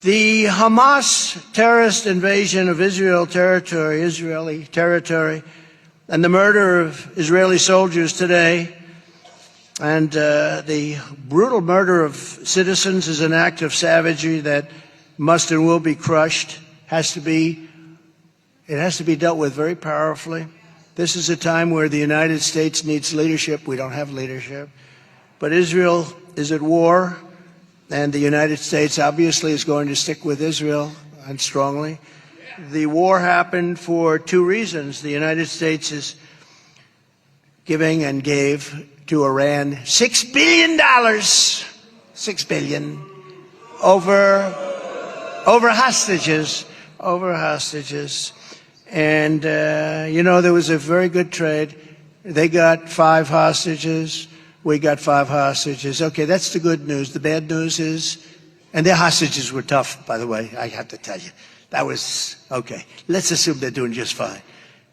The Hamas terrorist invasion of Israeli territory, and the murder of Israeli soldiers today, and the brutal murder of citizens is an act of savagery that must and will be crushed. It has to be dealt with very powerfully. This is a time where the United States needs leadership. We don't have leadership. But Israel is at war, and the United States obviously is going to stick with Israel, and strongly. The war happened for two reasons. The United States is giving and gave to Iran $6 billion, $6 billion, over hostages. And, there was a very good trade. They got 5 hostages. We got 5 hostages. Okay, that's the good news. The bad news is, and their hostages were tough, by the way, I have to tell you. That was, okay, let's assume they're doing just fine.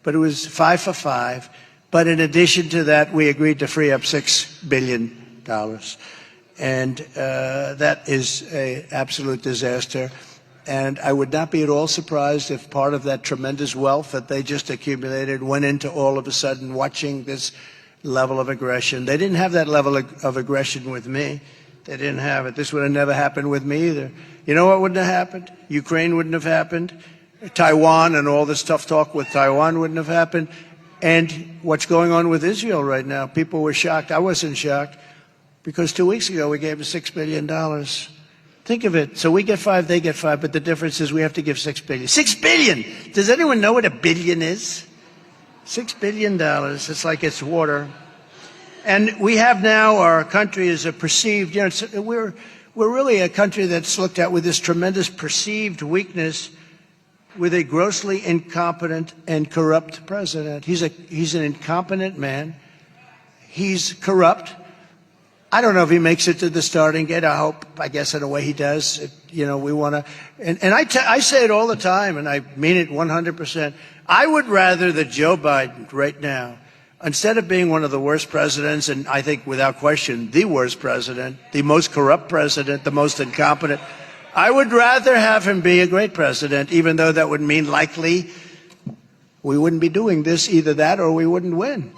But it was 5 for 5. But in addition to that, we agreed to free up $6 billion. And that is an absolute disaster. And I would not be at all surprised if part of that tremendous wealth that they just accumulated went into all of a sudden watching this level of aggression. They didn't have that level of aggression with me. They didn't have it. This would have never happened with me either. You know what wouldn't have happened? Ukraine wouldn't have happened. Taiwan and all this tough talk with Taiwan wouldn't have happened. And what's going on with Israel right now, people were shocked. I wasn't shocked because 2 weeks ago we gave them $6 billion. Think of it. So we get 5, they get 5, but the difference is we have to give $6 billion. $6 billion! Does anyone know what a billion is? $6 billion. It's like it's water. And we have now, our country is a perceived, we're really a country that's looked at with this tremendous perceived weakness with a grossly incompetent and corrupt president. He's an incompetent man. He's corrupt. I don't know if he makes it to the starting gate. I guess in a way he does. We want to, and I say it all the time, and I mean it 100%. I would rather that Joe Biden right now, instead of being one of the worst presidents, and I think without question the worst president, the most corrupt president, the most incompetent, I would rather have him be a great president, even though that would mean likely we wouldn't be doing this, either that or we wouldn't win.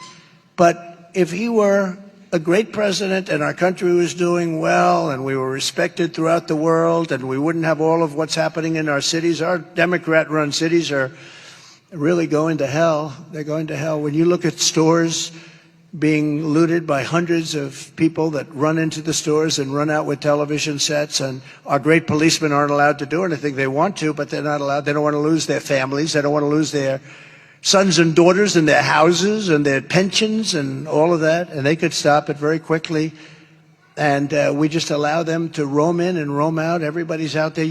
But if he were a great president and our country was doing well and we were respected throughout the world and we wouldn't have all of what's happening in our cities, our Democrat-run cities are really going to hell. They're going to hell. When you look at stores being looted by hundreds of people that run into the stores and run out with television sets, and our great policemen aren't allowed to do anything. They want to, but they're not allowed. They don't want to lose their families. They don't want to lose their sons and daughters and their houses and their pensions and all of that, and they could stop it very quickly. And we just allow them to roam in and roam out. Everybody's out there.